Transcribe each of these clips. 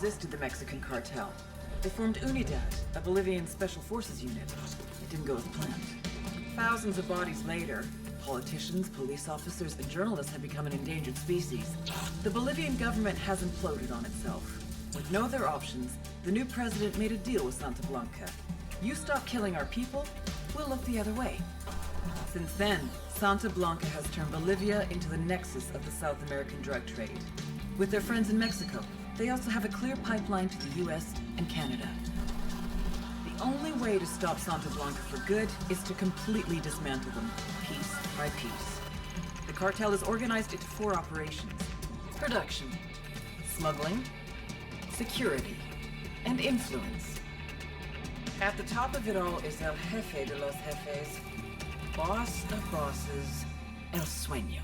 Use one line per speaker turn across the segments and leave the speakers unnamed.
resisted the Mexican cartel. They formed Unidad, a Bolivian special forces unit. It didn't go as planned. Thousands of bodies later, politicians, police officers, and journalists have become an endangered species. The Bolivian government has imploded on itself. With no other options, the new president made a deal with Santa Blanca. You stop killing our people, we'll look the other way. Since then, Santa Blanca has turned Bolivia into the nexus of the South American drug trade. With their friends in Mexico, they also have a clear pipeline to the US and Canada. The only way to stop Santa Blanca for good is to completely dismantle them, piece by piece. The cartel is organized into 4 operations: production, smuggling, security, and influence. At the top of it all is El Jefe de los Jefes, boss of bosses, El Sueño.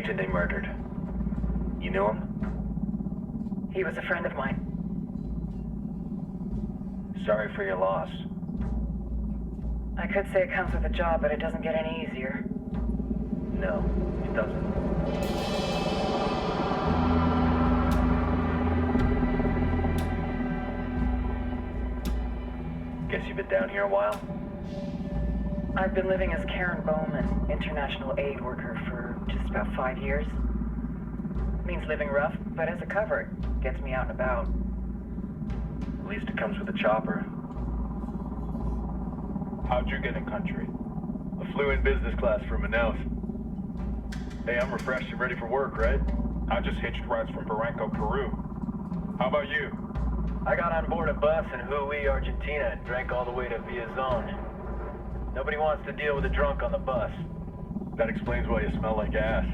agent they murdered. You knew him?
He was a friend of mine.
Sorry for your loss.
I could say it comes with a job, but it doesn't get any easier.
No, it doesn't. Guess you've been down here a while?
I've been living as Karen Bowman, international aid worker, for just about 5 years. Means living rough, but as a cover, it gets me out and about.
At least it comes with a chopper.
How'd you get in country? I flew in business class from Manaus. Hey, I'm refreshed and ready for work, right? I just hitched rides from Barranco, Peru. How about you?
I got on board a bus in Hui, Argentina, and drank all the way to Villazon. Nobody wants to deal with a drunk on the bus.
That explains why you smell like ass.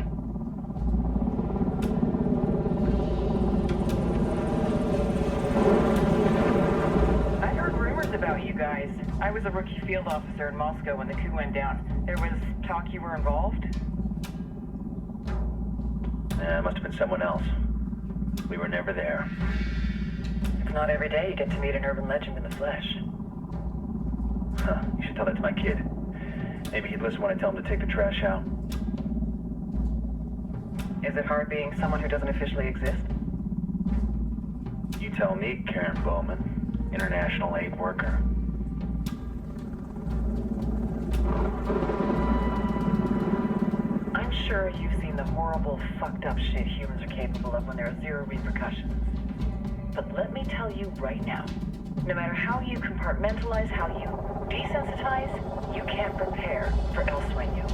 I heard rumors about you guys. I was a rookie field officer in Moscow when the coup went down. There was talk you were involved?
It must have been someone else. We were never there.
It's not every day you get to meet an urban legend in the flesh.
Huh, you should tell that to my kid. Maybe he'd listen when I tell him to take the trash out.
Is it hard being someone who doesn't officially exist?
You tell me, Karen Bowman, international aid worker.
I'm sure you've seen the horrible, fucked up shit humans are capable of when there are zero repercussions. But let me tell you right now, no matter how you compartmentalize, how you desensitize, you can't prepare for El Sueño.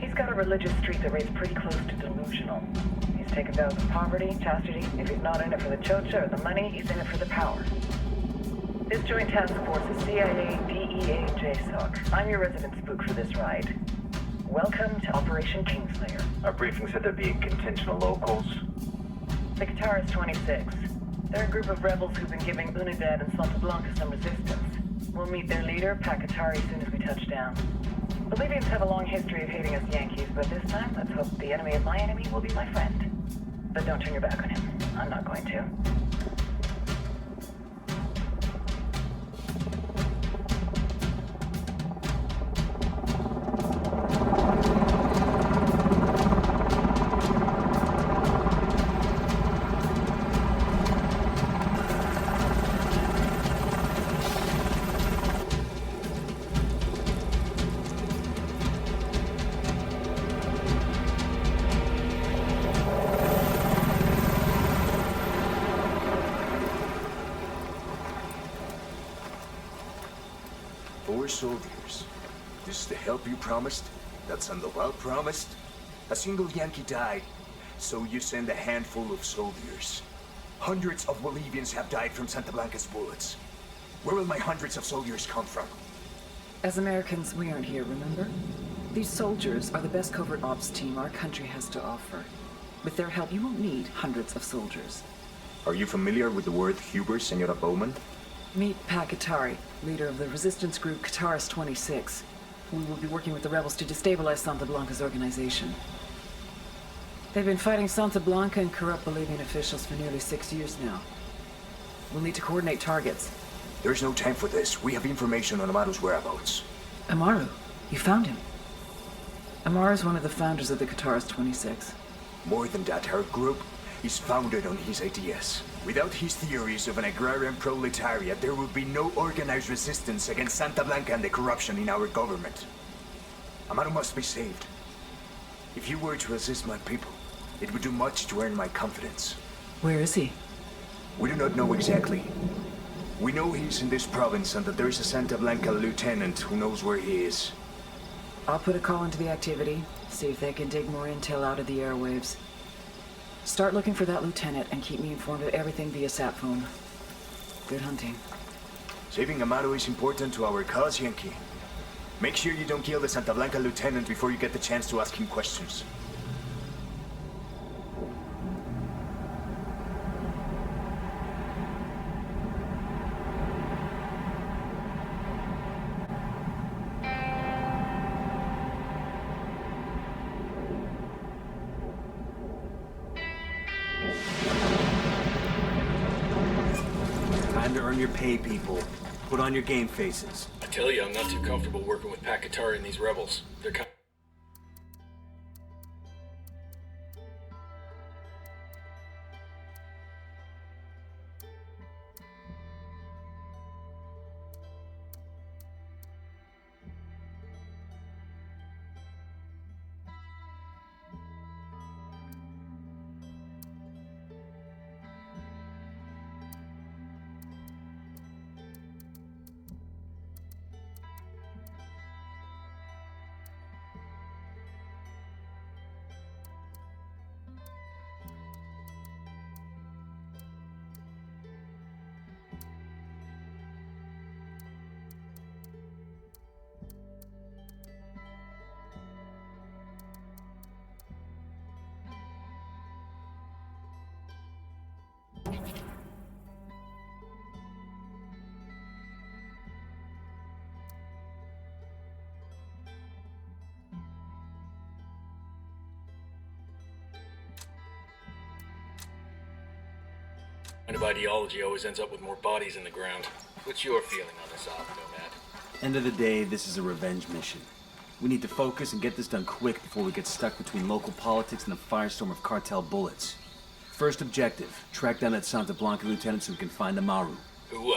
He's got a religious streak that rates pretty close to delusional. He's taken vows of poverty, chastity. If he's not in it for the chocha or the money, he's in it for the power. This joint task force is CIA, DEA, JSOC. I'm your resident spook for this ride. Welcome to Operation Kingslayer.
Our briefing said there'd be a contingent of locals.
The Guitarist 26. They're a group of rebels who've been giving Unidad and Santa Blanca some resistance. We'll meet their leader, Pakatari, as soon as we touch down. Bolivians have a long history of hating us Yankees, but this time, let's hope the enemy of my enemy will be my friend. But don't turn your back on him. I'm not going to.
Soldiers. This is the help you promised? That Sandoval promised? A single Yankee died, so you send a handful of soldiers. Hundreds of Bolivians have died from Santa Blanca's bullets. Where will my hundreds of soldiers come from?
As Americans, we aren't here, remember? These soldiers are the best covert ops team our country has to offer. With their help, you won't need hundreds of soldiers.
Are you familiar with the word Huber, Senora Bowman?
Meet Pakatari, leader of the resistance group Guitarist 26. We will be working with the rebels to destabilize Santa Blanca's organization. They've been fighting Santa Blanca and corrupt Bolivian officials for nearly 6 years now. We'll need to coordinate targets.
There's no time for this. We have information on Amaru's whereabouts.
Amaru? You found him? Amaru's one of the founders of the Guitarist 26.
More than that, our group is founded on his ideas. Without his theories of an agrarian proletariat, there would be no organized resistance against Santa Blanca and the corruption in our government. Amaru must be saved. If you were to assist my people, it would do much to earn my confidence.
Where is he?
We do not know exactly. We know he's in this province and that there is a Santa Blanca lieutenant who knows where he is.
I'll put a call into the activity, see if they can dig more intel out of the airwaves. Start looking for that lieutenant and keep me informed of everything via sat phone. Good hunting.
Saving Amaru is important to our cause, Yankee. Make sure you don't kill the Santa Blanca lieutenant before you get the chance to ask him questions. Earn your pay, people. Put on your game faces.
I tell you, I'm not too comfortable working with Pakatari and these rebels. They're kind of ideology always ends up with more bodies in the ground. What's your feeling on this op, Nomad?
End of the day, this is a revenge mission. We need to focus and get this done quick before we get stuck between local politics and a firestorm of cartel bullets. First objective, track down that Santa Blanca lieutenant so we can find Amaru.
Who,